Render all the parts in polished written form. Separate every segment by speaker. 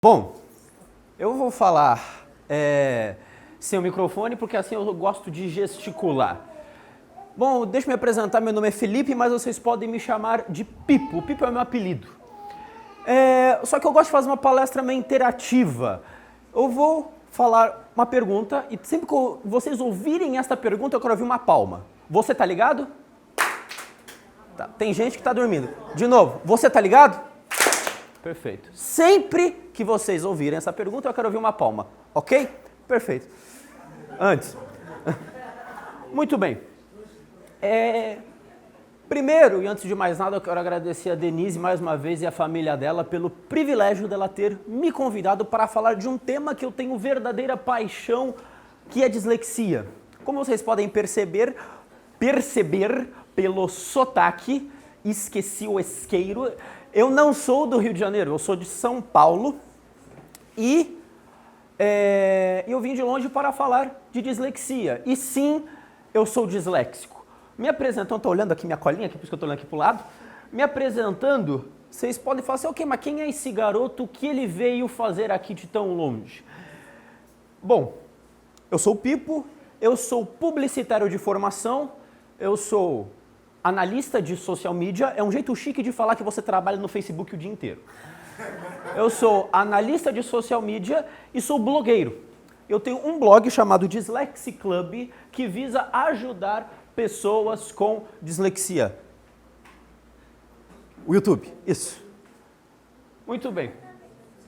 Speaker 1: Bom, eu vou falar sem o microfone porque assim eu gosto de gesticular. Bom, deixa eu me apresentar, meu nome é Felipe, mas vocês podem me chamar de Pipo. O Pipo é meu apelido. Só que eu gosto de fazer uma palestra meio interativa. Eu vou falar uma pergunta e sempre que vocês ouvirem esta pergunta eu quero ouvir uma palma. Você tá ligado? Tá, tem gente que tá dormindo. De novo, você tá ligado? Perfeito. Sempre que vocês ouvirem essa pergunta, eu quero ouvir uma palma, ok? Perfeito. Antes. Muito bem. Primeiro, e antes de mais nada, eu quero agradecer a Denise mais uma vez e a família dela pelo privilégio dela ter me convidado para falar de um tema que eu tenho verdadeira paixão, que é dislexia. Como vocês podem perceber pelo sotaque, esqueci o esqueiro, eu não sou do Rio de Janeiro, eu sou de São Paulo e eu vim de longe para falar de dislexia. E sim, eu sou disléxico. Me apresentando, estou olhando aqui minha colinha, aqui, por isso que eu estou olhando aqui para o lado. Me apresentando, vocês podem falar assim, ok, mas quem é esse garoto? O que ele veio fazer aqui de tão longe? Bom, eu sou o Pipo, eu sou publicitário de formação, eu sou analista de social media, é um jeito chique de falar que você trabalha no Facebook o dia inteiro. Eu sou analista de social media e sou blogueiro. Eu tenho um blog chamado Dyslexia Club que visa ajudar pessoas com dislexia. O YouTube, isso. Muito bem.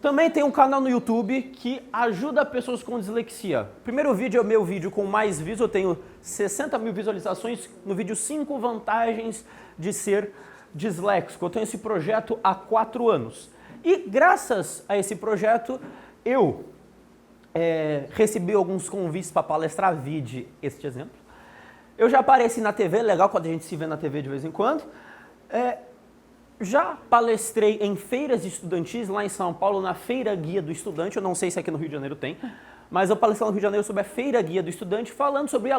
Speaker 1: Também tem um canal no YouTube que ajuda pessoas com dislexia. O primeiro vídeo é o meu vídeo com mais views, eu tenho 60 mil visualizações no vídeo 5 vantagens de ser disléxico. Eu tenho esse projeto há 4 anos. E graças a esse projeto, eu recebi alguns convites para palestrar, vide este exemplo. Eu já apareci na TV, legal quando a gente se vê na TV de vez em quando. Já palestrei em feiras estudantis lá em São Paulo, na Feira Guia do Estudante. Eu não sei se aqui no Rio de Janeiro tem, mas eu palestrei no Rio de Janeiro sobre a Feira Guia do Estudante, falando sobre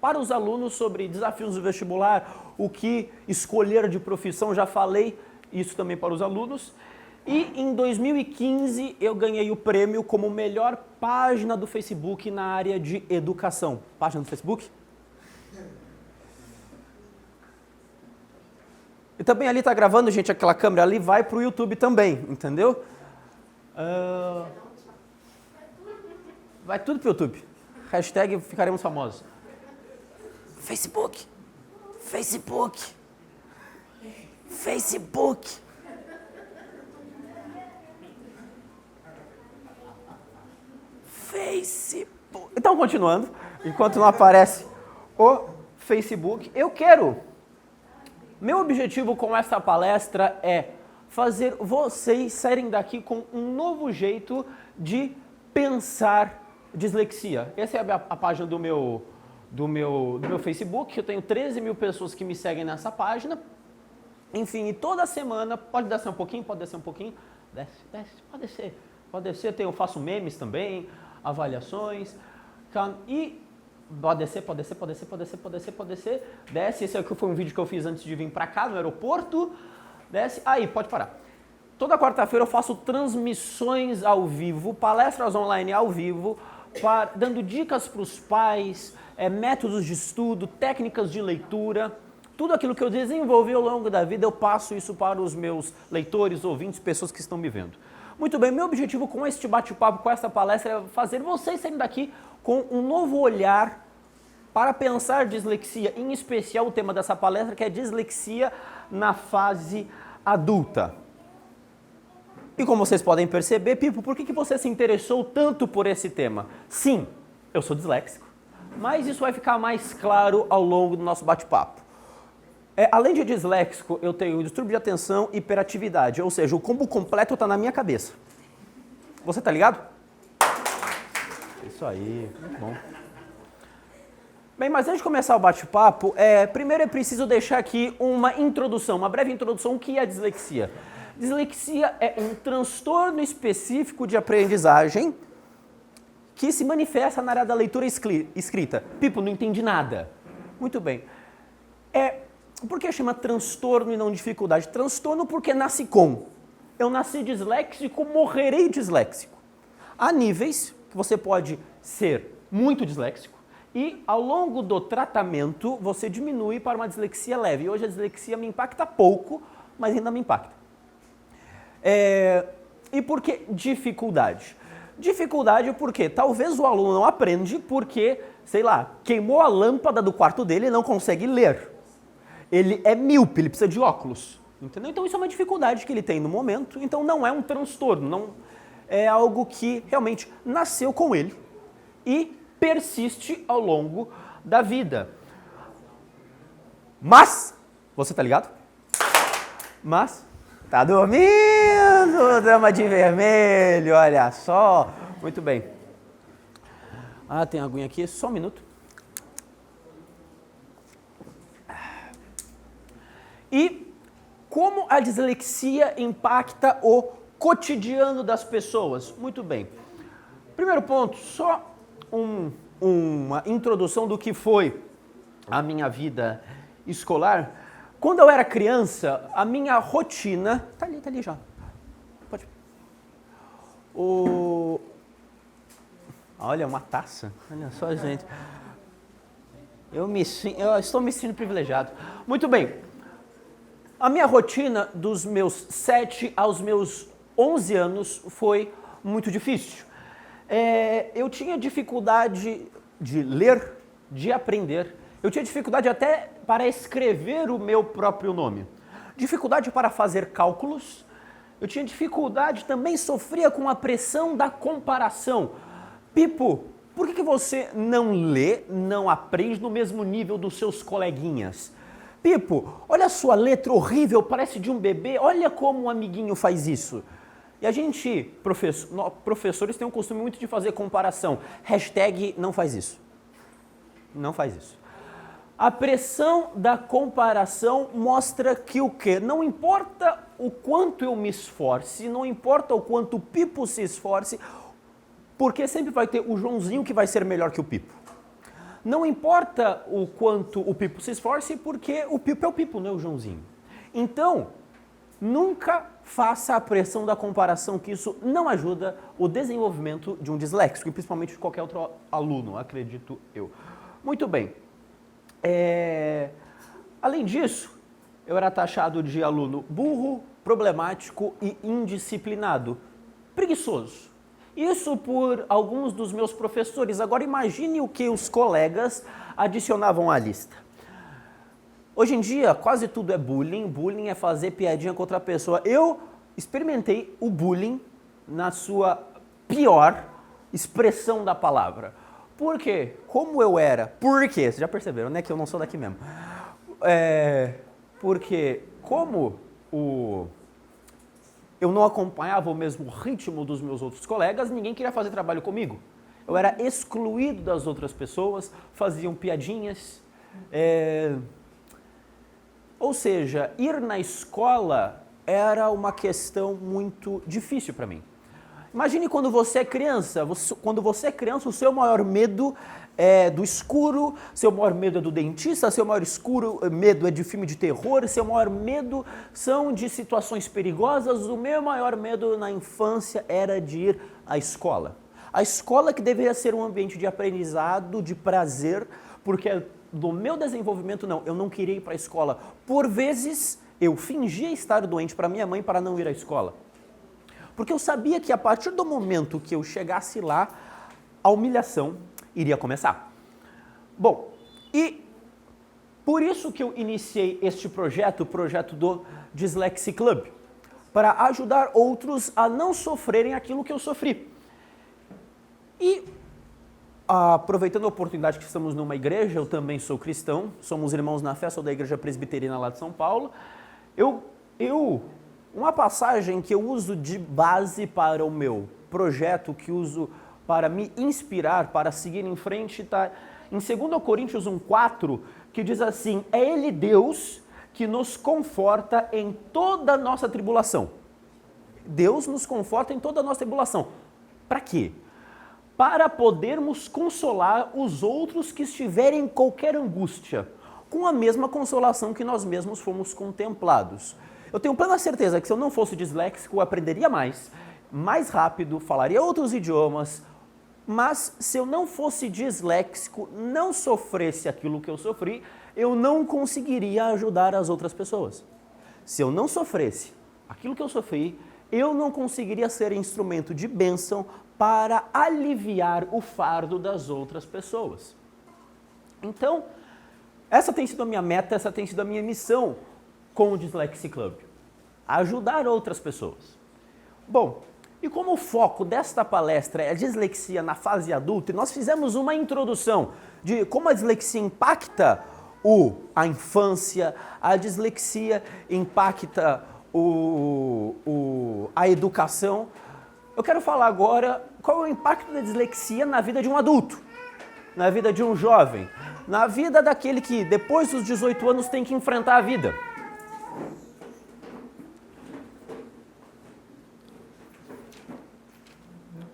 Speaker 1: para os alunos sobre desafios do vestibular, o que escolher de profissão. Já falei isso também para os alunos. E em 2015 eu ganhei o prêmio como melhor página do Facebook na área de educação. Página do Facebook? E também ali tá gravando, gente, aquela câmera ali vai pro YouTube também, entendeu? Vai tudo pro YouTube. Hashtag ficaremos famosos. Facebook. Facebook. Facebook. Facebook. Então, continuando, enquanto não aparece o Facebook, meu objetivo com essa palestra é fazer vocês saírem daqui com um novo jeito de pensar dislexia. Essa é a página do meu Facebook, eu tenho 13 mil pessoas que me seguem nessa página. Enfim, e toda semana, pode descer um pouquinho, desce, pode descer, eu faço memes também, avaliações, e pode descer, desce, esse aqui foi um vídeo que eu fiz antes de vir pra cá, no aeroporto, desce, aí, pode parar. Toda quarta-feira eu faço transmissões ao vivo, palestras online ao vivo, dando dicas para os pais, métodos de estudo, técnicas de leitura, tudo aquilo que eu desenvolvi ao longo da vida, eu passo isso para os meus leitores, ouvintes, pessoas que estão me vendo. Muito bem, meu objetivo com este bate-papo, com essa palestra, é fazer vocês saírem daqui com um novo olhar para pensar dislexia, em especial o tema dessa palestra, que é dislexia na fase adulta. E como vocês podem perceber, Pipo, por que você se interessou tanto por esse tema? Sim, eu sou disléxico, mas isso vai ficar mais claro ao longo do nosso bate-papo. Além de disléxico, eu tenho distúrbio de atenção e hiperatividade, ou seja, o combo completo está na minha cabeça. Você tá ligado? Isso aí, muito bom. Bem, mas antes de começar o bate-papo, primeiro é preciso deixar aqui uma introdução, uma breve introdução, o que é a dislexia. Dislexia é um transtorno específico de aprendizagem que se manifesta na área da leitura escrita. Pipo, não entendi nada. Muito bem. Por que chama transtorno e não dificuldade? Transtorno porque nasce com. eu nasci disléxico, morrerei disléxico. Há níveis que você pode ser muito disléxico e ao longo do tratamento você diminui para uma dislexia leve. Hoje a dislexia me impacta pouco, mas ainda me impacta. E por que dificuldade? Dificuldade porque talvez o aluno não aprende porque, sei lá, queimou a lâmpada do quarto dele e não consegue ler. Ele é míope, ele precisa de óculos. Entendeu? Então isso é uma dificuldade que ele tem no momento, então não é um transtorno, não é algo que realmente nasceu com ele e persiste ao longo da vida. Mas, você tá ligado? Mas, tá dormindo, dama de vermelho, olha só. Muito bem. Ah, tem aguinha aqui, só um minuto. E como a dislexia impacta o cotidiano das pessoas? Muito bem. Primeiro ponto, só uma introdução do que foi a minha vida escolar. Quando eu era criança, a minha rotina... Tá ali já. Pode. Olha, uma taça. Olha só, gente. Eu estou me sentindo privilegiado. Muito bem. A minha rotina dos meus 7 aos meus 11 anos foi muito difícil. Eu tinha dificuldade de ler, de aprender. Eu tinha dificuldade até para escrever o meu próprio nome. Dificuldade para fazer cálculos. Eu tinha dificuldade, também sofria com a pressão da comparação. Pipo, por que você não lê, não aprende no mesmo nível dos seus coleguinhas? Pipo, olha a sua letra horrível, parece de um bebê, olha como um amiguinho faz isso. E a gente, professores, tem um costume muito de fazer comparação. Hashtag não faz isso. Não faz isso. A pressão da comparação mostra que o quê? Não importa o quanto eu me esforce, não importa o quanto o Pipo se esforce, porque sempre vai ter o Joãozinho que vai ser melhor que o Pipo. Não importa o quanto o Pipo se esforce, porque o Pipo é o Pipo, não é o Joãozinho. Então, nunca faça a pressão da comparação, que isso não ajuda o desenvolvimento de um disléxico, e principalmente de qualquer outro aluno, acredito eu. Muito bem. Além disso, eu era taxado de aluno burro, problemático e indisciplinado, preguiçoso. Isso por alguns dos meus professores. Agora imagine o que os colegas adicionavam à lista. Hoje em dia, quase tudo é bullying. Bullying é fazer piadinha com outra pessoa. Eu experimentei o bullying na sua pior expressão da palavra. Por quê? Como eu era? Por quê? Vocês já perceberam, né? Que eu não sou daqui mesmo. Porque como eu não acompanhava o mesmo ritmo dos meus outros colegas, ninguém queria fazer trabalho comigo. Eu era excluído das outras pessoas, faziam piadinhas. Ou seja, ir na escola era uma questão muito difícil para mim. Imagine quando você é criança. Quando você é criança, o seu maior medo é do escuro, seu maior medo é do dentista, seu maior medo é de filme de terror, seu maior medo são de situações perigosas. O meu maior medo na infância era de ir à escola. A escola que deveria ser um ambiente de aprendizado, de prazer, porque no meu desenvolvimento eu não queria ir para a escola. Por vezes eu fingia estar doente para minha mãe para não ir à escola. Porque eu sabia que a partir do momento que eu chegasse lá, a humilhação iria começar. Bom, e por isso que eu iniciei este projeto, o projeto do Dyslexia Club, para ajudar outros a não sofrerem aquilo que eu sofri. E, aproveitando a oportunidade que estamos numa igreja, eu também sou cristão, somos irmãos na fé, sou da Igreja Presbiteriana lá de São Paulo, uma passagem que eu uso de base para o meu projeto, que uso para me inspirar, para seguir em frente, está em 2 Coríntios 1,4, que diz assim: é Ele Deus que nos conforta em toda a nossa tribulação. Deus nos conforta em toda a nossa tribulação. Para quê? Para podermos consolar os outros que estiverem em qualquer angústia, com a mesma consolação que nós mesmos fomos contemplados. Eu tenho plena certeza que se eu não fosse disléxico, eu aprenderia mais rápido, falaria outros idiomas, mas se eu não fosse disléxico, não sofresse aquilo que eu sofri, eu não conseguiria ajudar as outras pessoas. Se eu não sofresse aquilo que eu sofri, eu não conseguiria ser instrumento de bênção para aliviar o fardo das outras pessoas. Então, essa tem sido a minha meta, essa tem sido a minha missão com o Dyslexia Club. Ajudar outras pessoas. Bom, e como o foco desta palestra é a dislexia na fase adulta, nós fizemos uma introdução de como a dislexia impacta a infância, a dislexia impacta a educação. Eu quero falar agora qual é o impacto da dislexia na vida de um adulto, na vida de um jovem, na vida daquele que depois dos 18 anos tem que enfrentar a vida.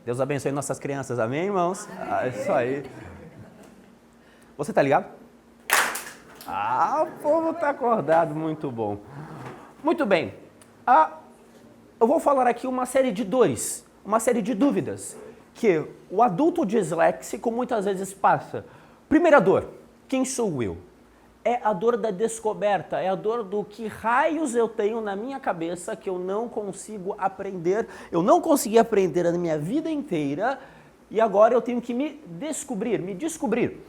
Speaker 1: Deus abençoe nossas crianças, amém, irmãos? Isso aí. Você tá ligado? O povo tá acordado, muito bom. Muito bem. Eu vou falar aqui uma série de dores, uma série de dúvidas que o adulto disléxico muitas vezes passa. Primeira dor, quem sou eu? É a dor da descoberta, é a dor do que raios eu tenho na minha cabeça que eu não consigo aprender, eu não consegui aprender a minha vida inteira e agora eu tenho que me descobrir.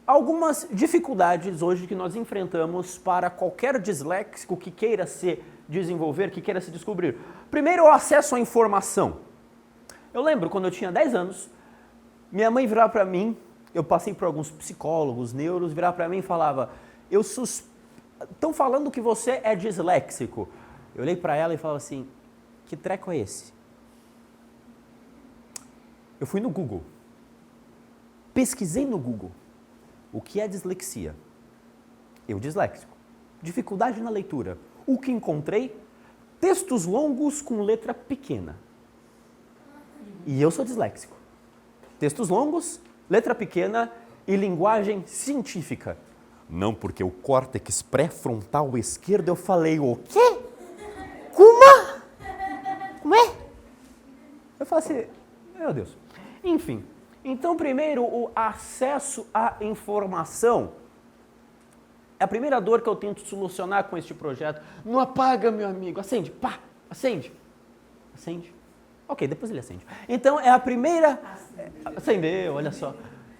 Speaker 1: Algumas dificuldades hoje que nós enfrentamos para qualquer disléxico que queira se desenvolver, que queira se descobrir. Primeiro, o acesso à informação. Eu lembro, quando eu tinha 10 anos, minha mãe virava para mim, eu passei por alguns psicólogos, neuros, virava para mim e falava, estão falando que você é disléxico. Eu olhei para ela e falava assim, que treco é esse? Eu fui no Google, pesquisei no Google. O que é dislexia? Eu disléxico. Dificuldade na leitura. O que encontrei? Textos longos com letra pequena. E eu sou disléxico. Textos longos, letra pequena e linguagem científica. Não, porque o córtex pré-frontal esquerdo, eu falei, o quê? Como é? Eu falei assim, meu Deus. Enfim. Então, primeiro, o acesso à informação. É a primeira dor que eu tento solucionar com este projeto. Não apaga, meu amigo. Acende. Pá, acende. Acende. Ok, depois ele acende. Então, é a primeira... Acendeu, olha só.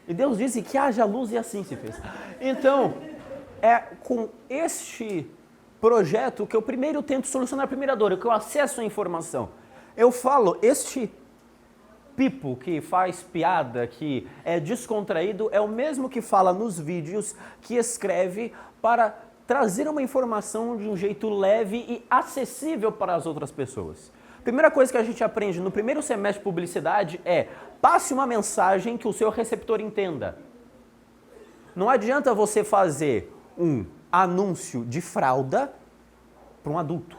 Speaker 1: E Deus disse que haja luz e assim se fez. Então, é com este projeto que eu primeiro tento solucionar a primeira dor, que é o acesso à informação. Eu falo, este... Pipo, que faz piada, que é descontraído, é o mesmo que fala nos vídeos, que escreve para trazer uma informação de um jeito leve e acessível para as outras pessoas. Primeira coisa que a gente aprende no primeiro semestre de publicidade é passe uma mensagem que o seu receptor entenda. Não adianta você fazer um anúncio de fralda para um adulto.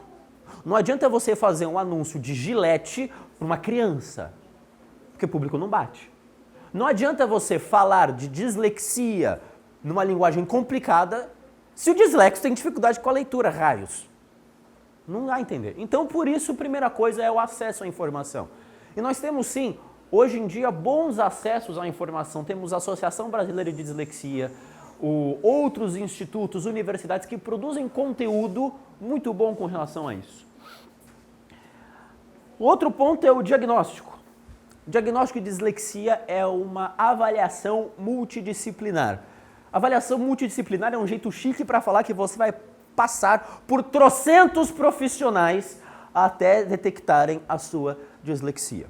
Speaker 1: Não adianta você fazer um anúncio de Gillette para uma criança. Porque o público não bate. Não adianta você falar de dislexia numa linguagem complicada se o disléxico tem dificuldade com a leitura, raios. Não dá a entender. Então, por isso, a primeira coisa é o acesso à informação. E nós temos, sim, hoje em dia, bons acessos à informação. Temos a Associação Brasileira de Dislexia, outros institutos, universidades que produzem conteúdo muito bom com relação a isso. O outro ponto é o diagnóstico. O diagnóstico de dislexia é uma avaliação multidisciplinar. Avaliação multidisciplinar é um jeito chique para falar que você vai passar por trocentos profissionais até detectarem a sua dislexia.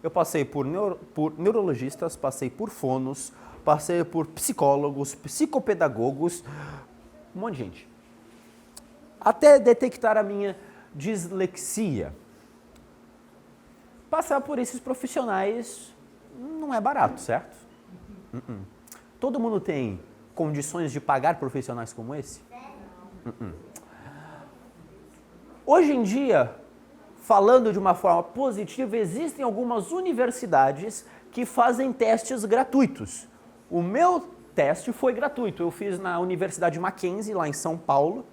Speaker 1: Eu passei por neurologistas, passei por fonos, passei por psicólogos, psicopedagogos, um monte de gente. Até detectar a minha dislexia. Passar por esses profissionais não é barato, certo? Todo mundo tem condições de pagar profissionais como esse? Hoje em dia, falando de uma forma positiva, existem algumas universidades que fazem testes gratuitos. O meu teste foi gratuito, eu fiz na Universidade Mackenzie, lá em São Paulo,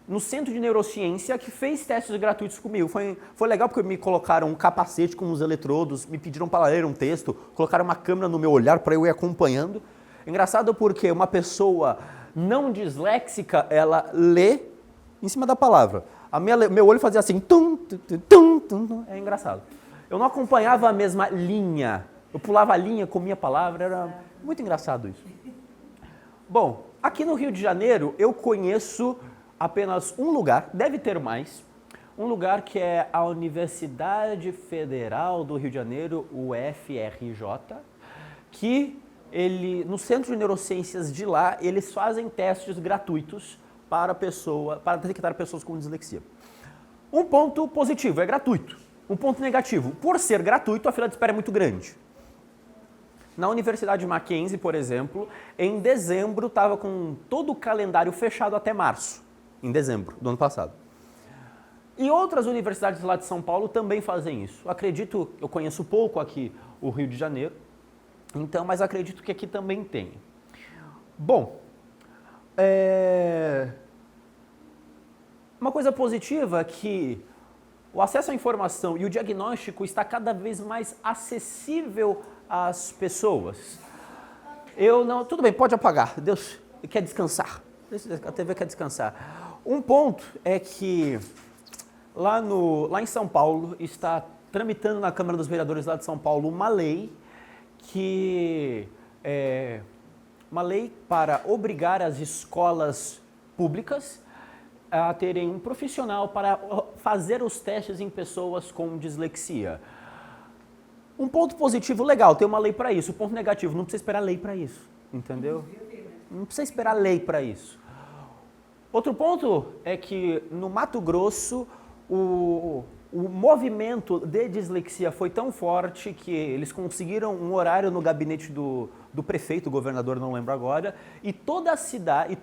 Speaker 1: no Centro de Neurociência que fez testes gratuitos comigo. Foi legal porque me colocaram um capacete com uns eletrodos, me pediram para ler um texto, colocaram uma câmera no meu olhar para eu ir acompanhando. Engraçado porque uma pessoa não disléxica, ela lê em cima da palavra. Meu olho fazia assim, tum, tum, tum, tum, tum. É engraçado. Eu não acompanhava a mesma linha, eu pulava a linha, comia a palavra, era muito engraçado isso. Bom, aqui no Rio de Janeiro eu conheço apenas um lugar, deve ter mais, um lugar que é a Universidade Federal do Rio de Janeiro, o UFRJ, que no Centro de Neurociências de lá, eles fazem testes gratuitos para detectar pessoas com dislexia. Um ponto positivo, é gratuito. Um ponto negativo, por ser gratuito, a fila de espera é muito grande. Na Universidade Mackenzie, por exemplo, em dezembro estava com todo o calendário fechado até março, em dezembro do ano passado. E outras universidades lá de São Paulo também fazem isso. Acredito, eu conheço pouco aqui o Rio de Janeiro, então, mas acredito que aqui também tem. Bom, uma coisa positiva é que o acesso à informação e o diagnóstico está cada vez mais acessível às pessoas. Tudo bem, pode apagar, Deus quer descansar, a TV quer descansar. Um ponto é que lá em São Paulo está tramitando na Câmara dos Vereadores lá de São Paulo uma lei uma lei para obrigar as escolas públicas a terem um profissional para fazer os testes em pessoas com dislexia. Um ponto positivo, legal, tem uma lei para isso. O ponto negativo, não precisa esperar lei para isso, entendeu? Não precisa esperar lei para isso. Outro ponto é que no Mato Grosso o movimento de dislexia foi tão forte que eles conseguiram um horário no gabinete do prefeito, governador, não lembro agora, e toda a cidade,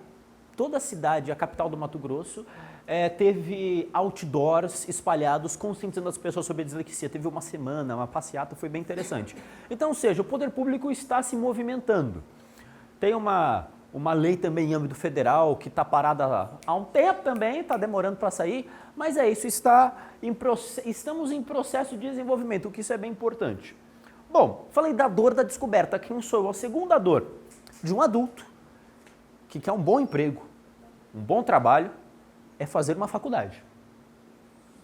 Speaker 1: a capital do Mato Grosso, teve outdoors espalhados conscientizando as pessoas sobre a dislexia. Teve uma semana, uma passeata, foi bem interessante. Então, ou seja, o poder público está se movimentando. Tem uma lei também em âmbito federal que está parada há um tempo também, está demorando para sair, mas é isso, estamos em processo de desenvolvimento, o que isso é bem importante. Bom, falei da dor da descoberta, quem sou eu? A segunda dor de um adulto que quer um bom emprego, um bom trabalho, é fazer uma faculdade.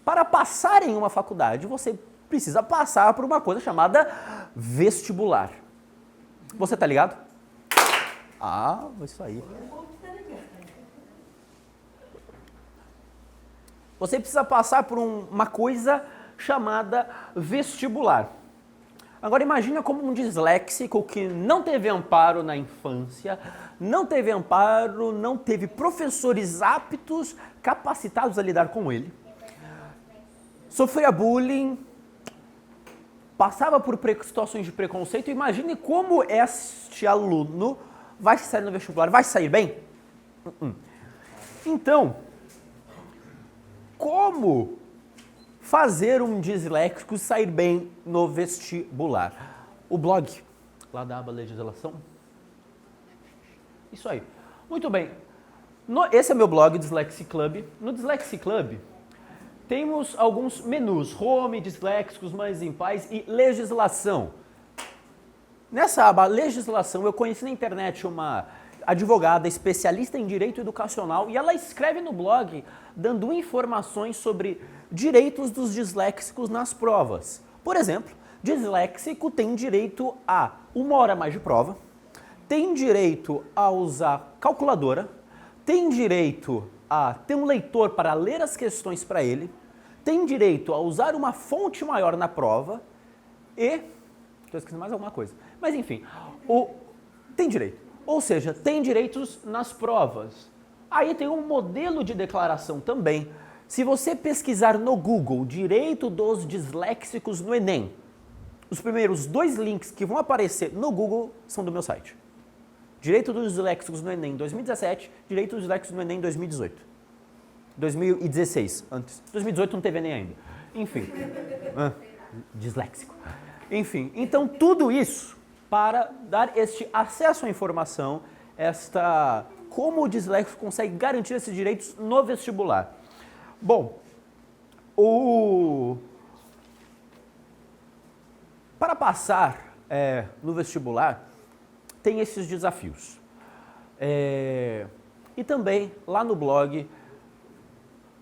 Speaker 1: Para passar em uma faculdade, você precisa passar por uma coisa chamada vestibular. Você tá ligado? Ah, isso aí. Você precisa passar por uma coisa chamada vestibular. Agora imagina como um disléxico que não teve amparo na infância, não teve amparo, não teve professores aptos, capacitados a lidar com ele, sofria bullying, passava por situações de preconceito. Imagine como este aluno vai sair no vestibular, vai sair bem? Então, como fazer um disléxico sair bem no vestibular? O blog, lá da aba legislação. Isso aí. Muito bem. Esse é meu blog, Dyslexia Club. No Dyslexia Club, temos alguns menus: home, disléxicos, mães em paz e legislação. Nessa aba legislação, eu conheci na internet uma advogada especialista em direito educacional e ela escreve no blog dando informações sobre direitos dos disléxicos nas provas. Por exemplo, disléxico tem direito a 1 hora a mais de prova, tem direito a usar calculadora, tem direito a ter um leitor para ler as questões para ele, tem direito a usar uma fonte maior na prova e... Estou esquecendo mais alguma coisa. Mas enfim, tem direito. Ou seja, tem direitos nas provas. Aí tem um modelo de declaração também. Se você pesquisar no Google direito dos disléxicos no Enem, os primeiros 2 links que vão aparecer no Google são do meu site. Direito dos disléxicos no Enem 2017, direito dos disléxicos no Enem 2018. 2016, antes. 2018 não teve Enem ainda. Enfim. Disléxico. Enfim, então tudo isso para dar este acesso à informação, esta como o disléxico consegue garantir esses direitos no vestibular. Bom, para passar no vestibular, tem esses desafios. E também, lá no blog,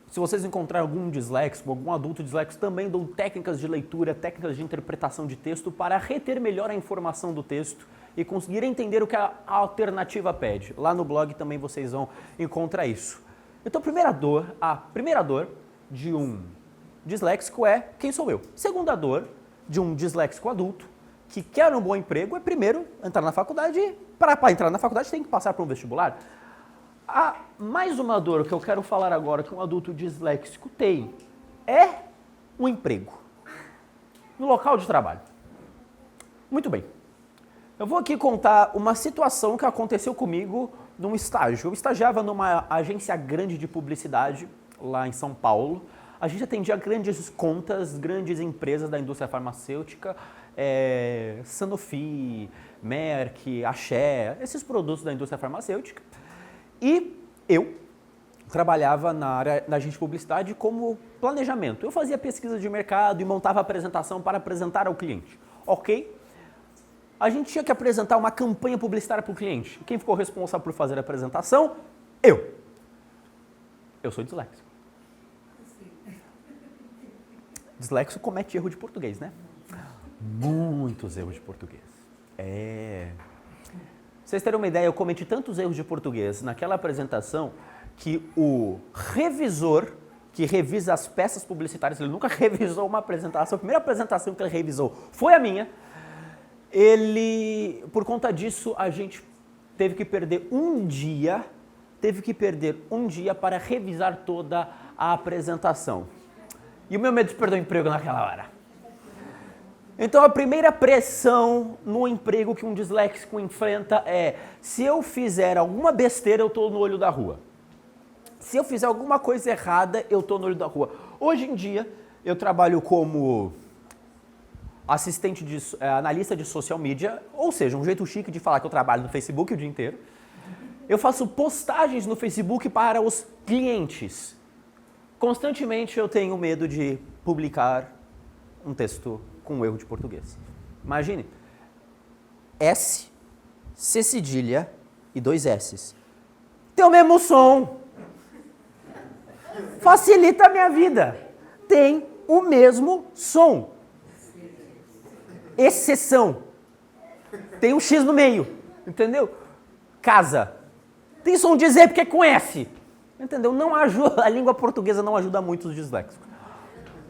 Speaker 1: se vocês encontrarem algum disléxico, algum adulto disléxico, também dou técnicas de leitura, técnicas de interpretação de texto para reter melhor a informação do texto e conseguir entender o que a alternativa pede. Lá no blog também vocês vão encontrar isso. Então, a primeira dor de um disléxico é quem sou eu. Segunda dor de um disléxico adulto que quer um bom emprego é primeiro entrar na faculdade e para entrar na faculdade tem que passar por um vestibular. Mais uma dor que eu quero falar agora que um adulto disléxico tem é um emprego no local de trabalho. Muito bem. Eu vou aqui contar uma situação que aconteceu comigo num estágio. Eu estagiava numa agência grande de publicidade lá em São Paulo. A gente atendia grandes contas, grandes empresas da indústria farmacêutica, Sanofi, Merck, Axé, esses produtos da indústria farmacêutica. E eu trabalhava na agência de publicidade como planejamento. Eu fazia pesquisa de mercado e montava apresentação para apresentar ao cliente. Ok? A gente tinha que apresentar uma campanha publicitária para o cliente. Quem ficou responsável por fazer a apresentação? Eu. Eu sou disléxico. Disléxico comete erro de português, né? Muitos erros de português. Vocês terem uma ideia, eu cometi tantos erros de português naquela apresentação que o revisor que revisa as peças publicitárias, ele nunca revisou uma apresentação, a primeira apresentação que ele revisou foi a minha. Por conta disso, a gente teve que perder um dia para revisar toda a apresentação. E o meu medo de perder o emprego naquela hora. Então, a primeira pressão no emprego que um disléxico enfrenta é: se eu fizer alguma besteira, eu estou no olho da rua. Se eu fizer alguma coisa errada, eu estou no olho da rua. Hoje em dia, eu trabalho como analista de social media, ou seja, um jeito chique de falar que eu trabalho no Facebook o dia inteiro. Eu faço postagens no Facebook para os clientes. Constantemente eu tenho medo de publicar um texto com um erro de português. Imagine, S, C cedilha e 2 S's. Tem o mesmo som. Facilita a minha vida. Tem o mesmo som. Exceção. Tem um X no meio. Entendeu? Casa. Tem som de Z porque é com S. Entendeu? Não ajuda, a língua portuguesa não ajuda muito os disléxicos.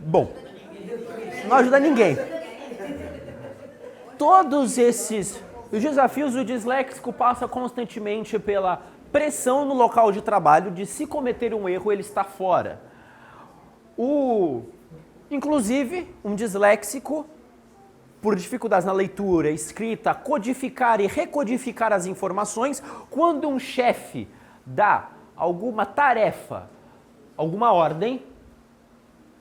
Speaker 1: Bom, não ajuda ninguém. Todos esses desafios, o disléxico passa constantemente pela pressão no local de trabalho de se cometer um erro, ele está fora. Inclusive, um disléxico, por dificuldades na leitura, escrita, codificar e recodificar as informações, quando um chefe dá alguma tarefa, alguma ordem,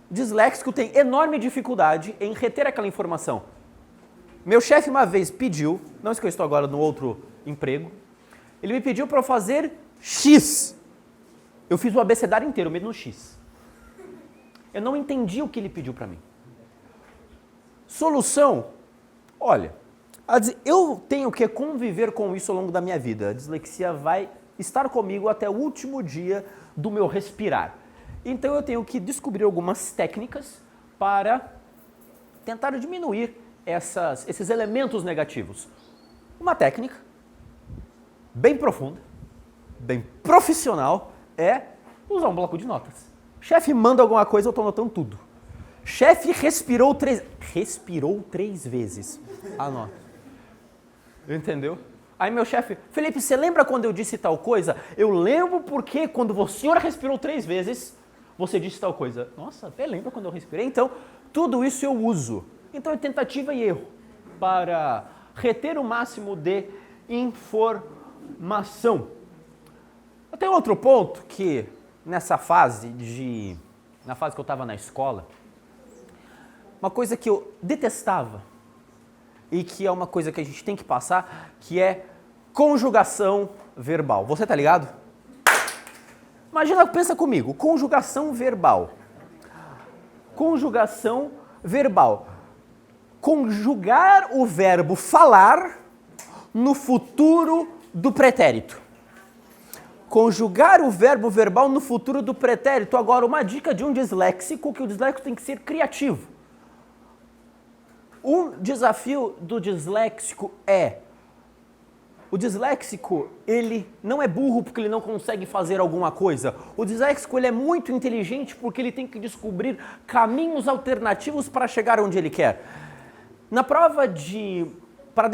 Speaker 1: o disléxico tem enorme dificuldade em reter aquela informação. Meu chefe uma vez pediu, não sei que eu estou agora no outro emprego, ele me pediu para eu fazer X. Eu fiz o abecedário inteiro, mesmo no X. Eu não entendi o que ele pediu para mim. Solução? Olha, eu tenho que conviver com isso ao longo da minha vida. A dislexia vai estar comigo até o último dia do meu respirar. Então eu tenho que descobrir algumas técnicas para tentar diminuir esses elementos negativos. Uma técnica bem profunda, bem profissional, é usar um bloco de notas. Chefe manda alguma coisa, eu estou anotando tudo. Chefe respirou 3 vezes. Anota. Entendeu? Aí meu chefe, Felipe, você lembra quando eu disse tal coisa? Eu lembro porque quando o senhor respirou 3 vezes, você disse tal coisa. Nossa, até lembra quando eu respirei? Então, tudo isso eu uso. Então é tentativa e erro para reter o máximo de informação. Tem outro ponto que na fase que eu estava na escola, uma coisa que eu detestava e que é uma coisa que a gente tem que passar, que é Conjugação verbal. Você tá ligado? Imagina, pensa comigo, conjugação verbal. Conjugação verbal. Conjugar o verbo falar no futuro do pretérito. Conjugar o verbo verbal no futuro do pretérito. Agora, uma dica de um disléxico, que o disléxico tem que ser criativo. Um desafio do disléxico é: o disléxico, ele não é burro porque ele não consegue fazer alguma coisa. O disléxico, ele é muito inteligente porque ele tem que descobrir caminhos alternativos para chegar onde ele quer. Na prova para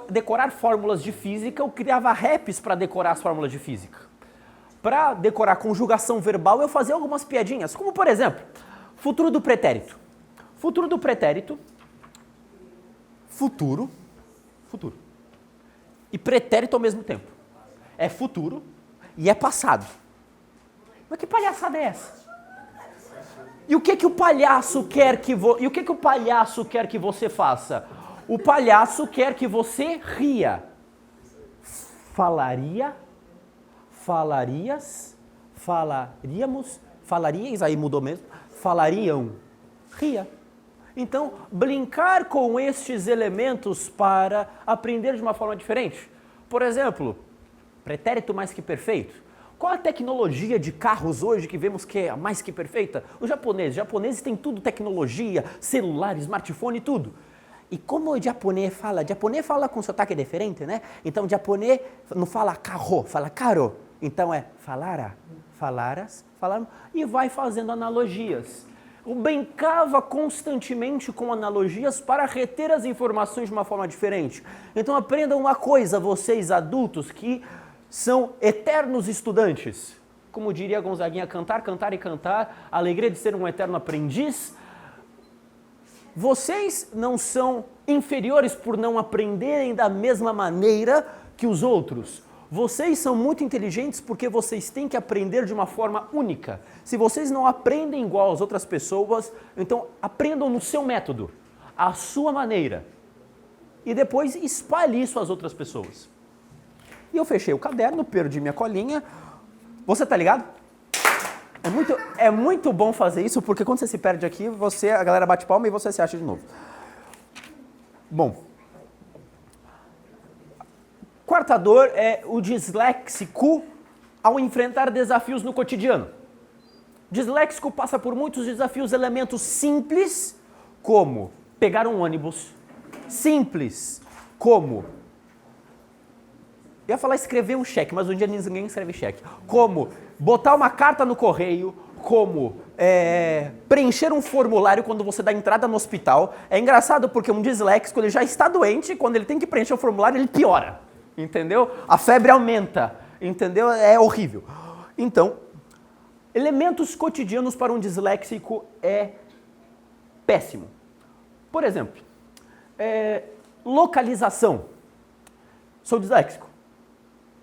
Speaker 1: decorar fórmulas de física, eu criava raps para decorar as fórmulas de física. Para decorar conjugação verbal, eu fazia algumas piadinhas, como por exemplo, futuro do pretérito. Futuro do pretérito, futuro e pretérito ao mesmo tempo. É futuro e é passado. Mas que palhaçada é essa? E o que o palhaço quer que o palhaço quer que você faça? O palhaço quer que você ria. Falaria, falarias, falaríamos, falarias, aí mudou mesmo, falariam, ria. Então, brincar com estes elementos para aprender de uma forma diferente. Por exemplo, pretérito mais que perfeito. Qual a tecnologia de carros hoje que vemos que é mais que perfeita? Os japoneses têm tudo, tecnologia, celular, smartphone e tudo. E como o japonês fala com sotaque diferente, né? Então, o japonês não fala carro, fala caro. Então, é falara, falaras, falaram, e vai fazendo analogias. Eu brincava constantemente com analogias para reter as informações de uma forma diferente. Então aprendam uma coisa, vocês adultos que são eternos estudantes. Como diria Gonzaguinha, cantar, cantar e cantar, a alegria de ser um eterno aprendiz. Vocês não são inferiores por não aprenderem da mesma maneira que os outros. Vocês são muito inteligentes porque vocês têm que aprender de uma forma única. Se vocês não aprendem igual às outras pessoas, então aprendam no seu método, à sua maneira. E depois espalhe isso às outras pessoas. E eu fechei o caderno, perdi minha colinha. Você tá ligado? É muito bom fazer isso, porque quando você se perde aqui, a galera bate palma e você se acha de novo. Bom. Quarta dor é o disléxico ao enfrentar desafios no cotidiano. Disléxico passa por muitos desafios, elementos simples, como pegar um ônibus, simples, como... Eu ia falar escrever um cheque, mas um dia ninguém escreve cheque. Como botar uma carta no correio, como preencher um formulário quando você dá entrada no hospital. É engraçado porque um disléxico, ele já está doente, quando ele tem que preencher o formulário, ele piora. Entendeu? A febre aumenta, entendeu? É horrível. Então, elementos cotidianos para um disléxico é péssimo. Por exemplo, localização. Sou disléxico.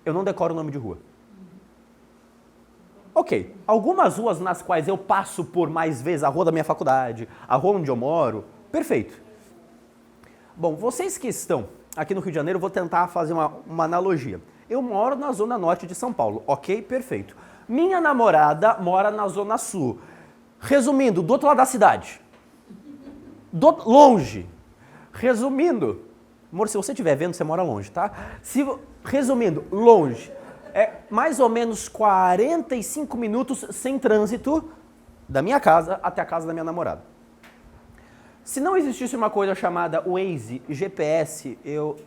Speaker 1: Eu não decoro o nome de rua. Ok, algumas ruas nas quais eu passo por mais vezes, a rua da minha faculdade, a rua onde eu moro, perfeito. Bom, vocês que estão aqui no Rio de Janeiro, eu vou tentar fazer uma analogia. Eu moro na zona norte de São Paulo, ok? Perfeito. Minha namorada mora na zona sul. Resumindo, do outro lado da cidade. Longe. Resumindo, amor, se você estiver vendo, você mora longe, tá? Resumindo, longe. É mais ou menos 45 minutos sem trânsito da minha casa até a casa da minha namorada. Se não existisse uma coisa chamada Waze, GPS, eu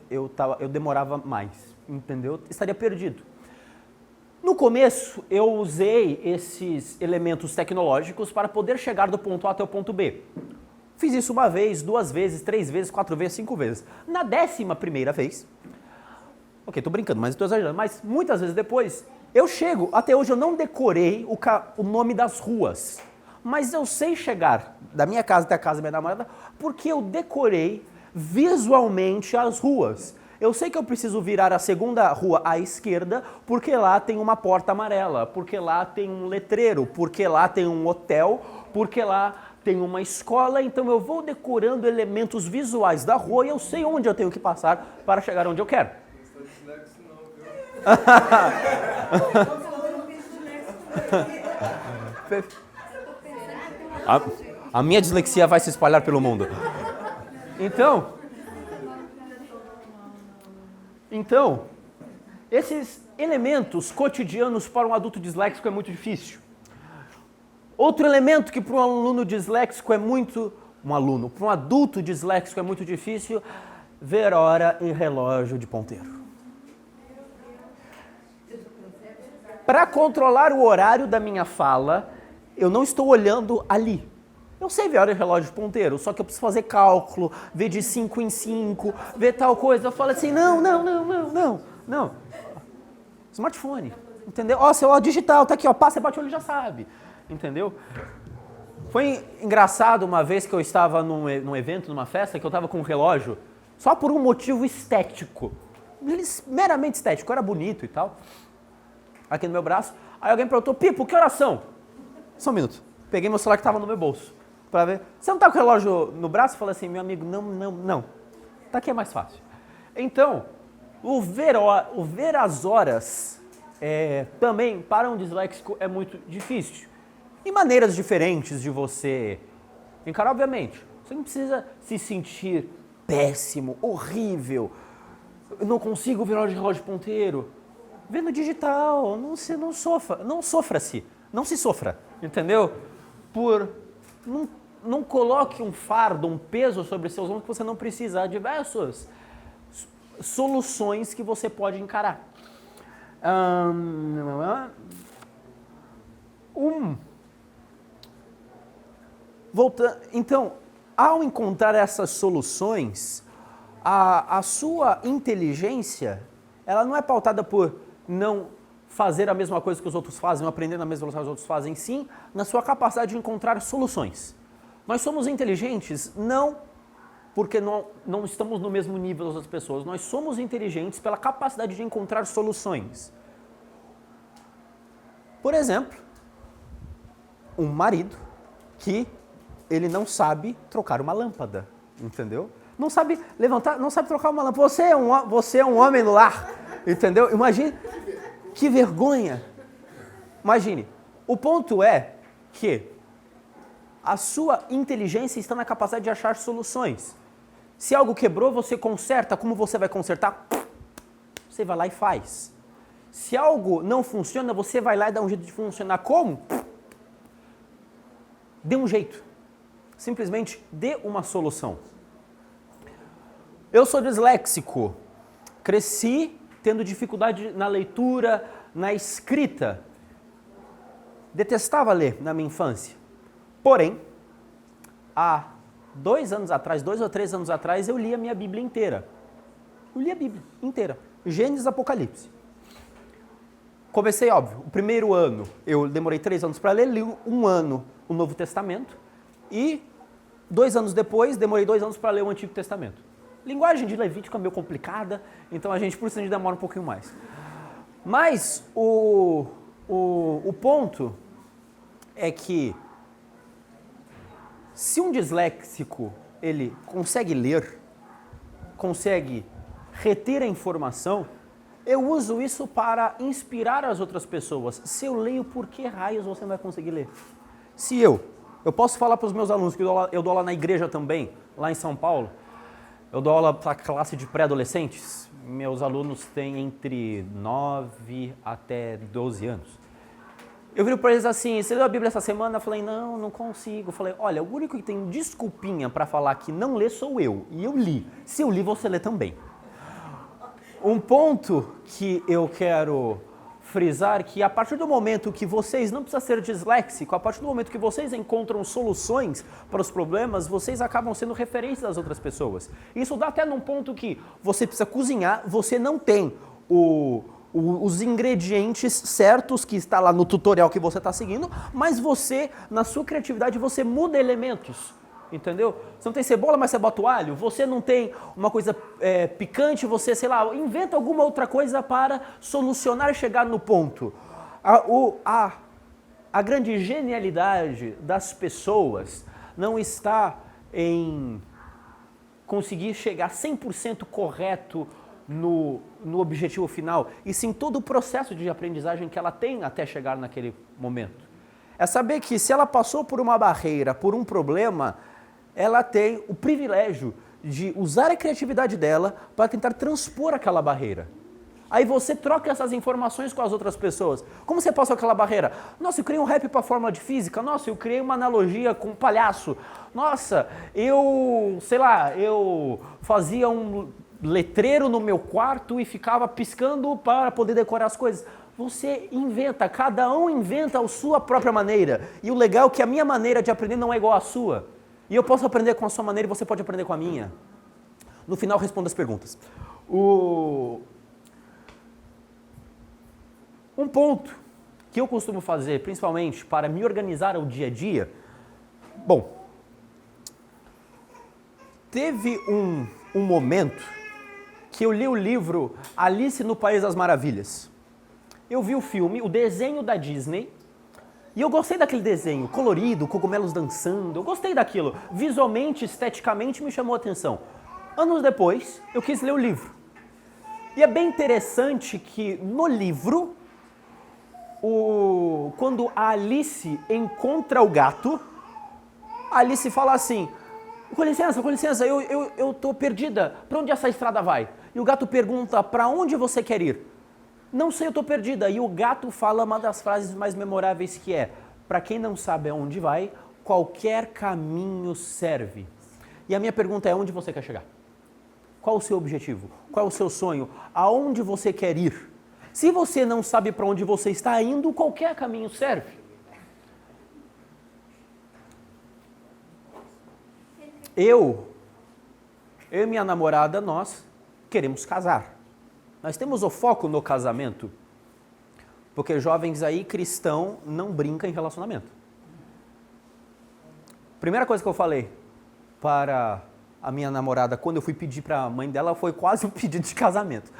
Speaker 1: demorava mais, entendeu? Estaria perdido. No começo, eu usei esses elementos tecnológicos para poder chegar do ponto A até o ponto B. Fiz isso uma vez, 2 vezes, 3 vezes, 4 vezes, 5 vezes. Na 11ª vez, ok, tô brincando, mas estou exagerando, mas muitas vezes depois, eu chego, até hoje eu não decorei o nome das ruas. Mas eu sei chegar da minha casa até a casa da minha namorada porque eu decorei visualmente as ruas. Eu sei que eu preciso virar a segunda rua à esquerda porque lá tem uma porta amarela, porque lá tem um letreiro, porque lá tem um hotel, porque lá tem uma escola. Então eu vou decorando elementos visuais da rua e eu sei onde eu tenho que passar para chegar onde eu quero. A minha dislexia vai se espalhar pelo mundo. Então, esses elementos cotidianos para um adulto disléxico é muito difícil. Outro elemento que para um aluno disléxico é muito... para um adulto disléxico é muito difícil, ver hora em relógio de ponteiro. Para controlar o horário da minha fala, eu não estou olhando ali. Eu sei ver hora em relógio de ponteiro, só que eu preciso fazer cálculo, ver de 5 em 5, ver tal coisa. Eu falo assim, não. Smartphone, entendeu? Ó, celular digital, tá aqui, ó, passa, bate o olho e já sabe, entendeu? Foi engraçado uma vez que eu estava num evento, numa festa, que eu estava com um relógio, só por um motivo estético, meramente estético, era bonito e tal, aqui no meu braço. Aí alguém perguntou, Pipo, que horas são? Só um minuto. Peguei meu celular que estava no meu bolso, para ver. Você não tá com o relógio no braço? Eu falei assim, meu amigo, não. Tá aqui é mais fácil. Então, o ver as horas também, para um disléxico, é muito difícil. E maneiras diferentes de você encarar, obviamente. Você não precisa se sentir péssimo, horrível. Eu não consigo ver hora de relógio ponteiro. Vê no digital, não sofra-se. Não se sofra, entendeu? Não coloque um fardo, um peso sobre seus ombros que você não precisa. Há diversas soluções que você pode encarar. Então, ao encontrar essas soluções, a sua inteligência, ela não é pautada por não fazer a mesma coisa que os outros fazem, aprender na mesma velocidade que os outros fazem, sim, na sua capacidade de encontrar soluções. Nós somos inteligentes não porque não estamos no mesmo nível das outras pessoas, nós somos inteligentes pela capacidade de encontrar soluções. Por exemplo, um marido que ele não sabe trocar uma lâmpada, entendeu? Não sabe levantar, não sabe trocar uma lâmpada. Você é um homem no lar, entendeu? Imagine, que vergonha. Imagine, o ponto é que a sua inteligência está na capacidade de achar soluções. Se algo quebrou, você conserta. Como você vai consertar? Você vai lá e faz. Se algo não funciona, você vai lá e dá um jeito de funcionar. Como? Dê um jeito. Simplesmente dê uma solução. Eu sou disléxico. Cresci tendo dificuldade na leitura, na escrita. Detestava ler na minha infância. Porém, há 2 ou 3 anos atrás, eu li a minha Bíblia inteira. Eu li a Bíblia inteira. Gênesis, Apocalipse. Comecei, óbvio, o primeiro ano, eu demorei 3 anos para ler, li 1 ano o Novo Testamento e 2 anos depois, demorei 2 anos para ler o Antigo Testamento. Linguagem de Levítico é meio complicada, então por isso a gente demora um pouquinho mais. Mas o ponto é que se um disléxico ele consegue ler, consegue reter a informação, eu uso isso para inspirar as outras pessoas. Se eu leio, por que raios você não vai conseguir ler? Se eu posso falar para os meus alunos, que eu dou aula na igreja também, lá em São Paulo, eu dou aula para a classe de pré-adolescentes, meus alunos têm entre 9 até 12 anos. Eu viro para eles assim, você leu a Bíblia essa semana? Eu falei, não consigo. Eu falei, olha, o único que tem desculpinha para falar que não lê sou eu, e eu li. Se eu li, você lê também. Um ponto que eu quero frisar que a partir do momento que vocês, não precisa ser disléxico, a partir do momento que vocês encontram soluções para os problemas, vocês acabam sendo referência das outras pessoas. Isso dá até num ponto que você precisa cozinhar, você não tem os ingredientes certos que está lá no tutorial que você está seguindo, mas você, na sua criatividade, você muda elementos. Entendeu? Você não tem cebola, mas você bota o alho. Você não tem uma coisa picante, você, sei lá, inventa alguma outra coisa para solucionar e chegar no ponto. A grande genialidade das pessoas não está em conseguir chegar 100% correto no objetivo final, e sim todo o processo de aprendizagem que ela tem até chegar naquele momento. É saber que se ela passou por uma barreira, por um problema, ela tem o privilégio de usar a criatividade dela para tentar transpor aquela barreira. Aí você troca essas informações com as outras pessoas. Como você passou aquela barreira? Nossa, eu criei um rap para fórmula de física. Nossa, eu criei uma analogia com um palhaço. Nossa, eu fazia um letreiro no meu quarto e ficava piscando para poder decorar as coisas. Você inventa, cada um inventa a sua própria maneira. E o legal é que a minha maneira de aprender não é igual à sua. E eu posso aprender com a sua maneira e você pode aprender com a minha. No final, respondo as perguntas. Um ponto que eu costumo fazer, principalmente para me organizar ao dia a dia, bom, teve um momento que eu li o livro Alice no País das Maravilhas. Eu vi o filme, o desenho da Disney, e eu gostei daquele desenho, colorido, cogumelos dançando, eu gostei daquilo. Visualmente, esteticamente, me chamou a atenção. Anos depois, eu quis ler o livro. E é bem interessante que no livro, quando a Alice encontra o gato, a Alice fala assim, com licença, eu tô perdida, para onde essa estrada vai? E o gato pergunta, para onde você quer ir? Não sei, eu tô perdida. E o gato fala uma das frases mais memoráveis que é, para quem não sabe aonde vai, qualquer caminho serve. E a minha pergunta é, onde você quer chegar? Qual o seu objetivo? Qual o seu sonho? Aonde você quer ir? Se você não sabe para onde você está indo, qualquer caminho serve. Eu e minha namorada, nós queremos casar. Nós temos o foco no casamento, porque jovens aí, cristão, não brinca em relacionamento. Primeira coisa que eu falei para a minha namorada, quando eu fui pedir para a mãe dela, foi quase um pedido de casamento.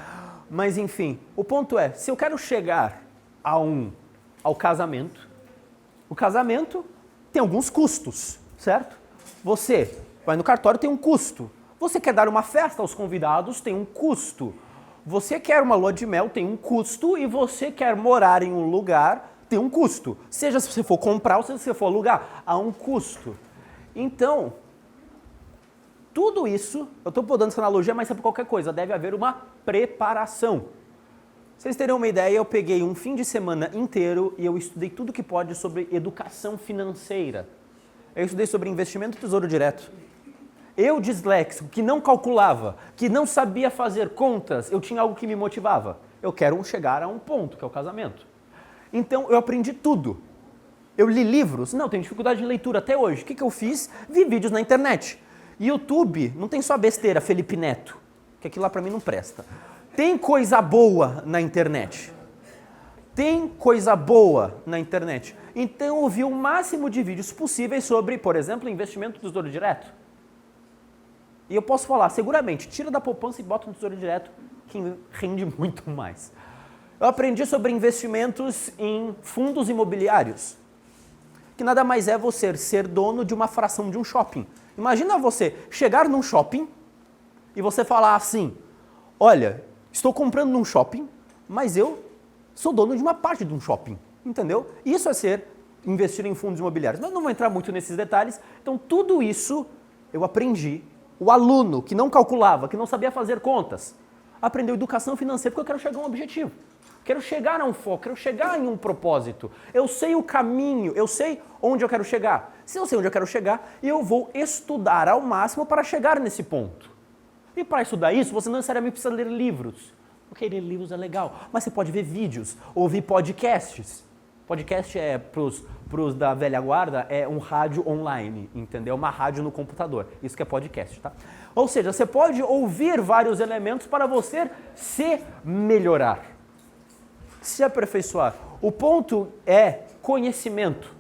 Speaker 1: Mas enfim, o ponto é, se eu quero chegar ao casamento, o casamento tem alguns custos, certo? Você vai no cartório, tem um custo. Você quer dar uma festa aos convidados, tem um custo. Você quer uma lua de mel, tem um custo, e você quer morar em um lugar, tem um custo. Seja se você for comprar ou se você for alugar, há um custo. Então, tudo isso, eu estou dando essa analogia, mas é para qualquer coisa, deve haver uma preparação. Pra vocês terem uma ideia, eu peguei um fim de semana inteiro e eu estudei tudo que pode sobre educação financeira. Eu estudei sobre investimento e tesouro direto. Eu, disléxico, que não calculava, que não sabia fazer contas, eu tinha algo que me motivava. Eu quero chegar a um ponto, que é o casamento. Então, eu aprendi tudo. Eu li livros? Não, tenho dificuldade em leitura até hoje. O que eu fiz? Vi vídeos na internet. YouTube, não tem só besteira, Felipe Neto, que aquilo lá pra mim não presta. Tem coisa boa na internet. Tem coisa boa na internet. Então, eu vi o máximo de vídeos possíveis sobre, por exemplo, investimento do tesouro direto. E eu posso falar, seguramente, tira da poupança e bota no tesouro direto, que rende muito mais. Eu aprendi sobre investimentos em fundos imobiliários, que nada mais é você ser dono de uma fração de um shopping. Imagina você chegar num shopping e você falar assim, olha, estou comprando num shopping, mas eu sou dono de uma parte de um shopping, entendeu? Isso é investir em fundos imobiliários. Mas não vou entrar muito nesses detalhes, então tudo isso eu aprendi. O aluno que não calculava, que não sabia fazer contas, aprendeu educação financeira porque eu quero chegar a um objetivo. Quero chegar a um foco, quero chegar em um propósito. Eu sei o caminho, eu sei onde eu quero chegar. Se eu sei onde eu quero chegar, eu vou estudar ao máximo para chegar nesse ponto. E para estudar isso, você não necessariamente precisa ler livros. Porque ler livros é legal, mas você pode ver vídeos, ouvir podcasts. Podcast é, pros da velha guarda, é um rádio online, entendeu? Uma rádio no computador. Isso que é podcast, tá? Ou seja, você pode ouvir vários elementos para você se melhorar, se aperfeiçoar. O ponto é conhecimento.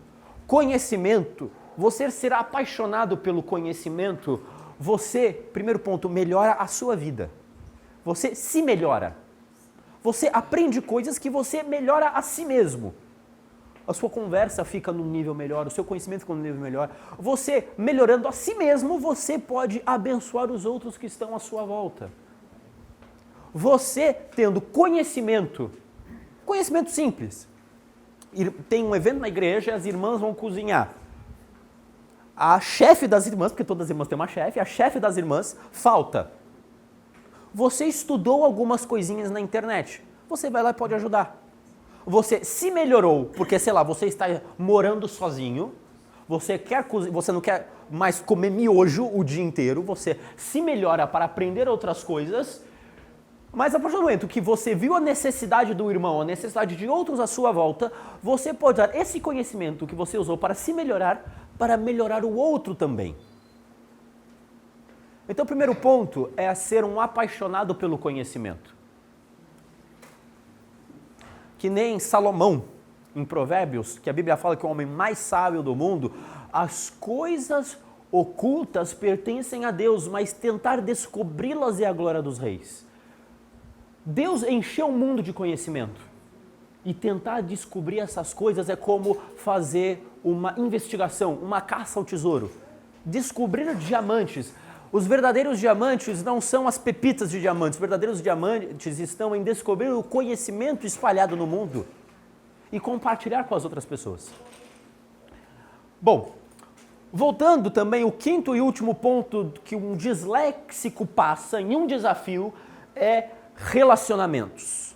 Speaker 1: Conhecimento, você será apaixonado pelo conhecimento, você, primeiro ponto, melhora a sua vida. Você se melhora. Você aprende coisas que você melhora a si mesmo. A sua conversa fica num nível melhor, o seu conhecimento fica num nível melhor. Você, melhorando a si mesmo, você pode abençoar os outros que estão à sua volta. Você tendo conhecimento simples. Tem um evento na igreja e as irmãs vão cozinhar. A chefe das irmãs, porque todas as irmãs têm uma chefe, a chefe das irmãs falta. Você estudou algumas coisinhas na internet. Você vai lá e pode ajudar. Você se melhorou, porque, sei lá, você está morando sozinho, você não quer mais comer miojo o dia inteiro, você se melhora para aprender outras coisas, mas a partir do momento que você viu a necessidade do irmão, a necessidade de outros à sua volta, você pode dar esse conhecimento que você usou para se melhorar, para melhorar o outro também. Então o primeiro ponto é ser um apaixonado pelo conhecimento. Que nem Salomão, em Provérbios, que a Bíblia fala que é o homem mais sábio do mundo, as coisas ocultas pertencem a Deus, mas tentar descobri-las é a glória dos reis. Deus encheu o mundo de conhecimento. E tentar descobrir essas coisas é como fazer uma investigação, uma caça ao tesouro. Descobrir diamantes. Os verdadeiros diamantes não são as pepitas de diamantes. Os verdadeiros diamantes estão em descobrir o conhecimento espalhado no mundo e compartilhar com as outras pessoas. Bom, voltando também, o quinto e último ponto que um disléxico passa em um desafio é relacionamentos.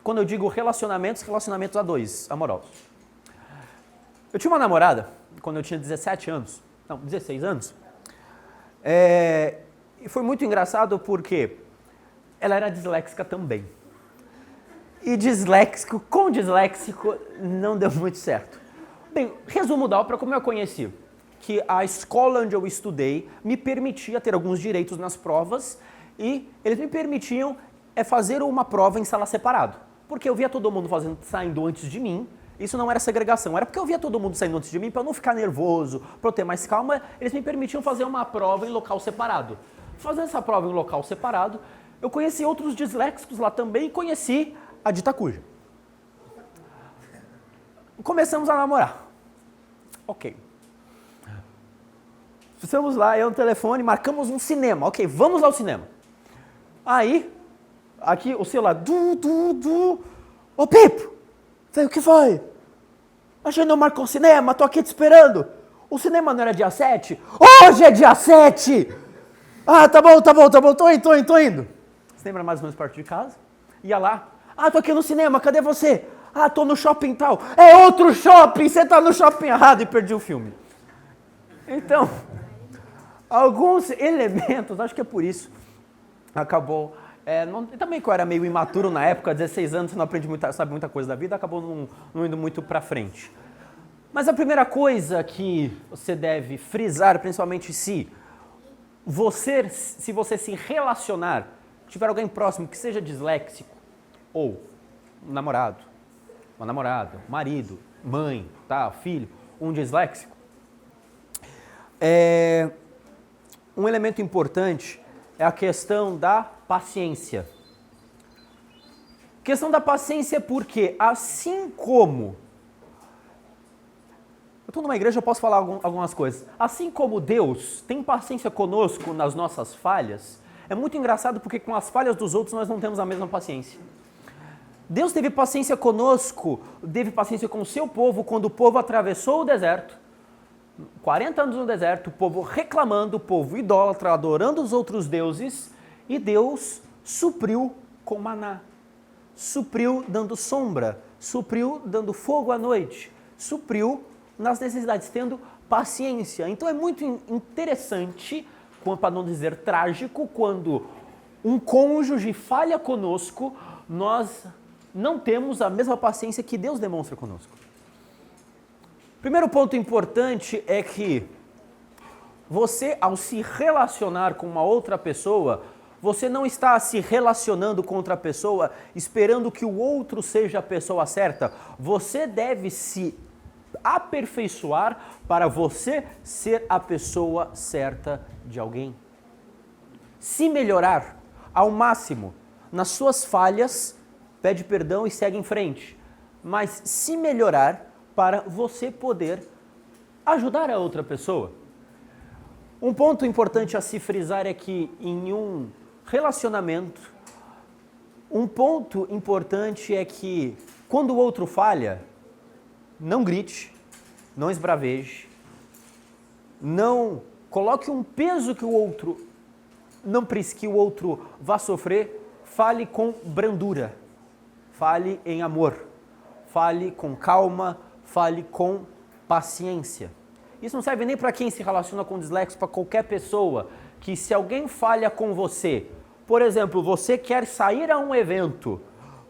Speaker 1: Quando eu digo relacionamentos a dois, amorosos. Eu tinha uma namorada, quando eu tinha 16 anos, e foi muito engraçado porque ela era disléxica também. E disléxico com disléxico não deu muito certo. Bem, resumo da ópera como eu conheci. Que a escola onde eu estudei me permitia ter alguns direitos nas provas e eles me permitiam fazer uma prova em sala separado. Porque eu via todo mundo saindo antes de mim. Isso não era segregação, era porque eu via todo mundo saindo antes de mim, para eu não ficar nervoso, para eu ter mais calma, eles me permitiam fazer uma prova em local separado. Fazendo essa prova em local separado, eu conheci outros disléxicos lá também e conheci a Dita Cuja. Começamos a namorar. Ok. Estamos lá, eu no telefone, marcamos um cinema. Ok, vamos ao cinema. Aí, aqui o celular, Ô Pipo! Falei, o que foi? A gente não marcou o cinema, tô aqui te esperando. O cinema não era dia 7? Hoje é dia 7! Ah, tá bom, tô indo. Você lembra mais ou menos perto de casa? Ia lá. Ah, tô aqui no cinema, cadê você? Ah, tô no shopping tal. É outro shopping, você tá no shopping errado e perdi o filme. Então, alguns elementos, acho que é por isso, acabou... também que eu era meio imaturo na época, 16 anos, você não aprende sabe muita coisa da vida, acabou não indo muito pra frente. Mas a primeira coisa que você deve frisar, principalmente se você se relacionar, tiver alguém próximo que seja disléxico, ou um namorado, uma namorada, marido, mãe, filho, um disléxico, um elemento importante é a questão da paciência. Questão da paciência porque, assim como... Eu estou numa igreja, eu posso falar algumas coisas. Assim como Deus tem paciência conosco nas nossas falhas, é muito engraçado porque com as falhas dos outros nós não temos a mesma paciência. Deus teve paciência conosco, teve paciência com o seu povo quando o povo atravessou o deserto. 40 anos no deserto, o povo reclamando, o povo idólatra, adorando os outros deuses, e Deus supriu com maná, supriu dando sombra, supriu dando fogo à noite, supriu nas necessidades, tendo paciência. Então é muito interessante, para não dizer trágico, quando um cônjuge falha conosco, nós não temos a mesma paciência que Deus demonstra conosco. Primeiro ponto importante é que você, ao se relacionar com uma outra pessoa, você não está se relacionando com outra pessoa esperando que o outro seja a pessoa certa. Você deve se aperfeiçoar para você ser a pessoa certa de alguém. Se melhorar ao máximo nas suas falhas, pede perdão e segue em frente. Mas se melhorar para você poder ajudar a outra pessoa. Um ponto importante a se frisar é que em um relacionamento, um ponto importante é que quando o outro falha, não grite, não esbraveje, não coloque um peso que o outro que o outro vá sofrer, fale com brandura, fale em amor, fale com calma, fale com paciência. Isso não serve nem para quem se relaciona com dislexo, para qualquer pessoa, que se alguém falha com você, por exemplo, você quer sair a um evento,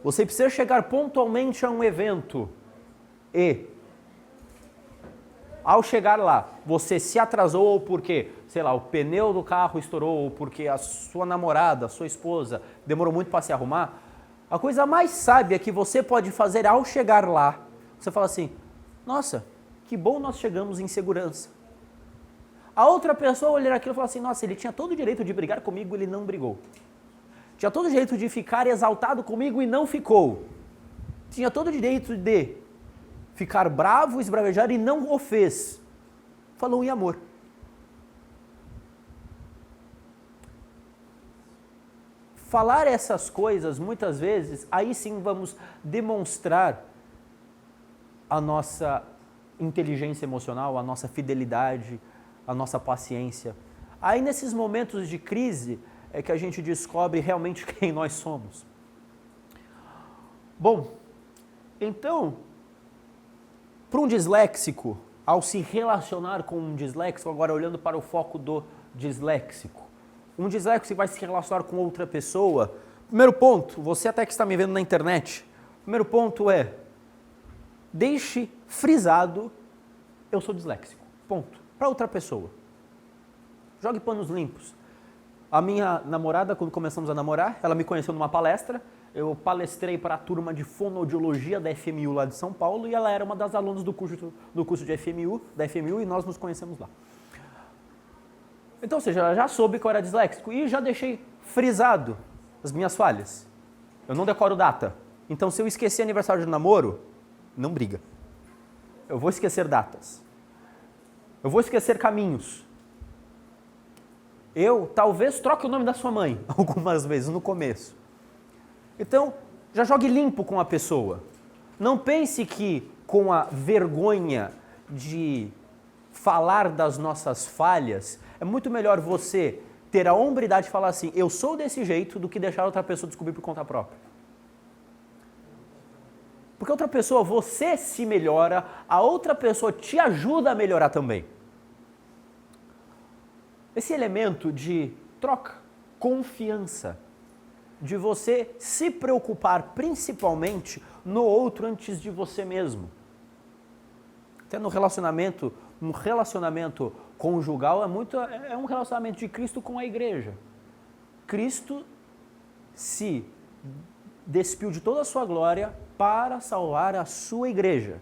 Speaker 1: você precisa chegar pontualmente a um evento e, ao chegar lá, você se atrasou ou porque, sei lá, o pneu do carro estourou ou porque a sua namorada, a sua esposa demorou muito para se arrumar, a coisa mais sábia que você pode fazer ao chegar lá, você fala assim, nossa, que bom nós chegamos em segurança. A outra pessoa olhar aquilo e falar assim, nossa, ele tinha todo o direito de brigar comigo, ele não brigou. Tinha todo o direito de ficar exaltado comigo e não ficou. Tinha todo o direito de ficar bravo, esbravejar e não o fez. Falou em amor. Falar essas coisas, muitas vezes, aí sim vamos demonstrar a nossa inteligência emocional, a nossa fidelidade, a nossa paciência. Aí nesses momentos de crise é que a gente descobre realmente quem nós somos. Bom, então, para um disléxico, ao se relacionar com um disléxico, agora olhando para o foco do disléxico, um disléxico vai se relacionar com outra pessoa, primeiro ponto, você até que está me vendo na internet, primeiro ponto é, deixe frisado, eu sou disléxico, ponto, para outra pessoa. Jogue panos limpos. A minha namorada, quando começamos a namorar, ela me conheceu numa palestra, eu palestrei para a turma de fonoaudiologia da FMU lá de São Paulo e ela era uma das alunas do curso de FMU, da FMU, e nós nos conhecemos lá. Então, ou seja, ela já soube que eu era disléxico e já deixei frisado as minhas falhas. Eu não decoro data. Então, se eu esquecer aniversário de namoro, não briga. Eu vou esquecer datas. Eu vou esquecer caminhos. Eu talvez troque o nome da sua mãe algumas vezes no começo. Então, já jogue limpo com a pessoa. Não pense que com a vergonha de falar das nossas falhas, é muito melhor você ter a hombridade de falar assim, eu sou desse jeito, do que deixar outra pessoa descobrir por conta própria. Porque outra pessoa, você se melhora, a outra pessoa te ajuda a melhorar também. Esse elemento de troca, confiança, de você se preocupar principalmente no outro antes de você mesmo. Até no relacionamento, um relacionamento conjugal é um relacionamento de Cristo com a igreja. Cristo se despiu de toda a sua glória para salvar a sua igreja.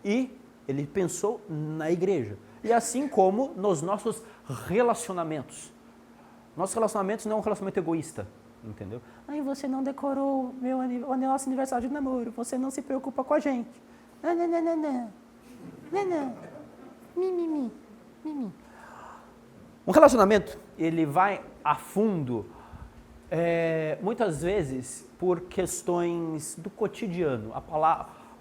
Speaker 1: E ele pensou na igreja. E assim como nos nossos relacionamentos. Nossos relacionamentos não é um relacionamento egoísta, entendeu? Aí você não decorou o nosso aniversário de namoro, você não se preocupa com a gente. Não. Mimimi. Um relacionamento, ele vai a fundo, muitas vezes, por questões do cotidiano.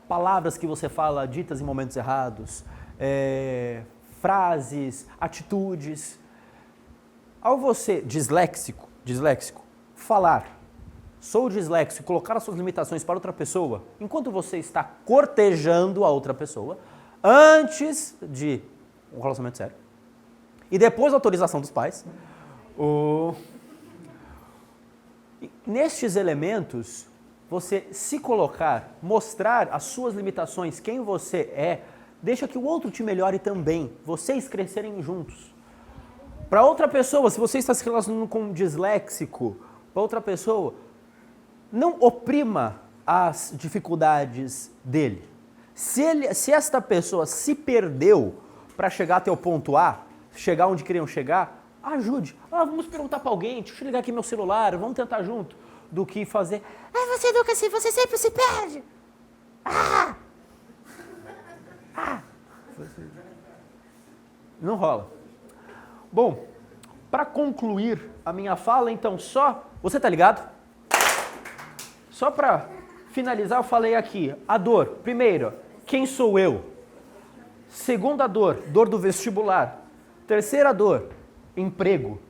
Speaker 1: Palavras que você fala ditas em momentos errados, frases, atitudes. Ao você, disléxico, falar, sou disléxico, colocar as suas limitações para outra pessoa, enquanto você está cortejando a outra pessoa, antes de um relacionamento sério, e depois da autorização dos pais, nestes elementos, você se colocar, mostrar as suas limitações, quem você é, deixa que o outro te melhore também, vocês crescerem juntos. Para outra pessoa, se você está se relacionando com um disléxico, para outra pessoa, não oprima as dificuldades dele. Se esta pessoa se perdeu para chegar até o ponto A, chegar onde queriam chegar, ajude. Vamos perguntar para alguém, deixa eu ligar aqui meu celular, vamos tentar junto. Do que fazer, você nunca você sempre se perde. Não rola. Bom, para concluir a minha fala, então você tá ligado? Só para finalizar, eu falei aqui, a dor. Primeiro, quem sou eu? Segunda dor, dor do vestibular. Terceira dor, emprego.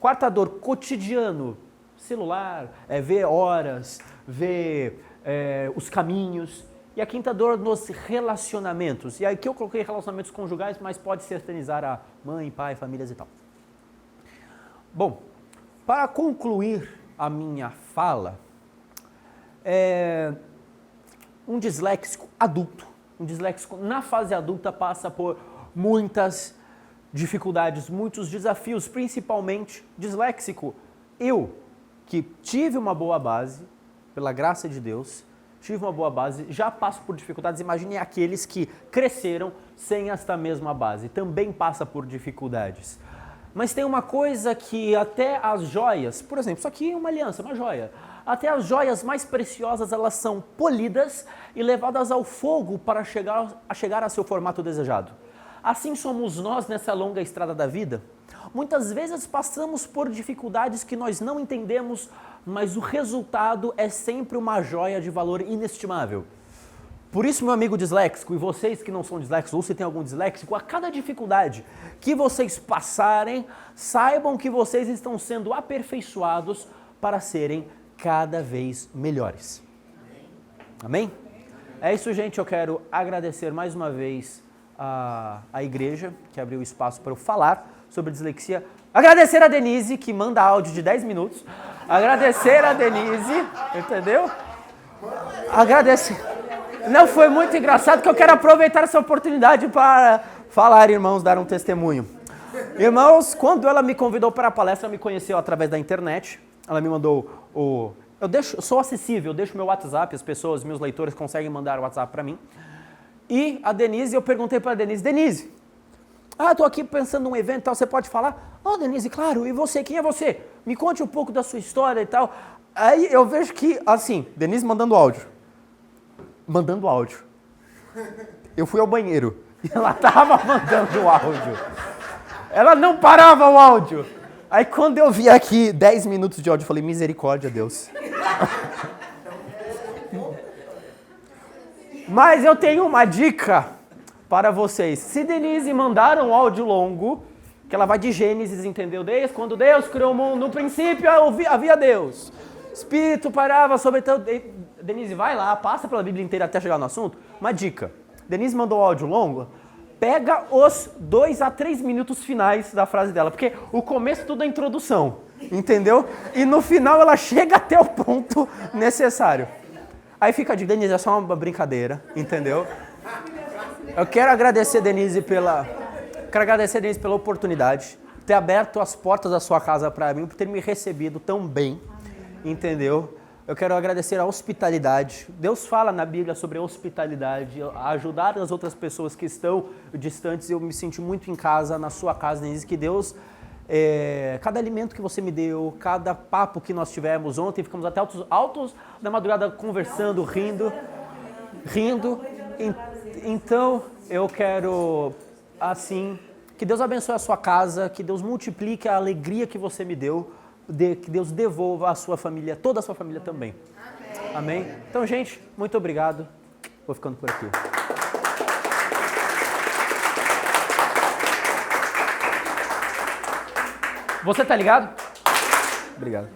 Speaker 1: Quarta dor, cotidiano, celular, ver horas, ver os caminhos. E a quinta dor nos relacionamentos. E aqui eu coloquei relacionamentos conjugais, mas pode se eternizar a mãe, pai, famílias e tal. Bom, para concluir a minha fala, um disléxico adulto, um disléxico na fase adulta passa por muitas dificuldades, muitos desafios, principalmente disléxico. Eu, que tive uma boa base, pela graça de Deus, tive uma boa base, já passo por dificuldades. Imagine aqueles que cresceram sem esta mesma base, também passa por dificuldades. Mas tem uma coisa que até as joias, por exemplo, isso aqui é uma aliança, uma joia. Até as joias mais preciosas, elas são polidas e levadas ao fogo para chegar a seu formato desejado. Assim somos nós nessa longa estrada da vida. Muitas vezes passamos por dificuldades que nós não entendemos, mas o resultado é sempre uma joia de valor inestimável. Por isso, meu amigo disléxico, e vocês que não são disléxicos, ou se tem algum disléxico, a cada dificuldade que vocês passarem, saibam que vocês estão sendo aperfeiçoados para serem cada vez melhores. Amém? É isso, gente. Eu quero agradecer mais uma vez a igreja que abriu espaço para eu falar sobre dislexia. Agradecer a Denise, que manda áudio de 10 minutos. Agradecer a Denise, entendeu? Agradecer. Não, foi muito engraçado que eu quero aproveitar essa oportunidade para falar, irmãos, dar um testemunho. Irmãos, quando ela me convidou para a palestra, ela me conheceu através da internet. Ela me mandou eu sou acessível, eu deixo meu WhatsApp, as pessoas, meus leitores conseguem mandar o WhatsApp para mim. E a Denise, eu perguntei para a Denise, tô aqui pensando num evento e tal, você pode falar? Denise, claro, e você, quem é você? Me conte um pouco da sua história e tal. Aí eu vejo que, assim, Denise mandando áudio. Eu fui ao banheiro e ela tava mandando áudio. Ela não parava o áudio. Aí quando eu vi aqui 10 minutos de áudio, eu falei, misericórdia, Deus. Mas eu tenho uma dica para vocês. Se Denise mandar um áudio longo, que ela vai de Gênesis, entendeu? Desde quando Deus criou o mundo, no princípio havia Deus. Espírito parava sobre... Denise, vai lá, passa pela Bíblia inteira até chegar no assunto. Uma dica. Denise mandou áudio longo, pega os 2 a 3 minutos finais da frase dela, porque o começo tudo é introdução, entendeu? E no final ela chega até o ponto necessário. Aí fica a dica, Denise, é só uma brincadeira, entendeu? Eu quero agradecer, Denise, pela oportunidade, ter aberto as portas da sua casa para mim, por ter me recebido tão bem, entendeu? Eu quero agradecer a hospitalidade. Deus fala na Bíblia sobre a hospitalidade, ajudar as outras pessoas que estão distantes. Eu me senti muito em casa, na sua casa, Denise, que Deus, cada alimento que você me deu, cada papo que nós tivemos ontem, ficamos até altos da madrugada conversando, rindo. Então, eu quero, assim, que Deus abençoe a sua casa, que Deus multiplique a alegria que você me deu, que Deus devolva a sua família, toda a sua família também. Amém? Então, gente, muito obrigado. Vou ficando por aqui. Você tá ligado? Obrigado.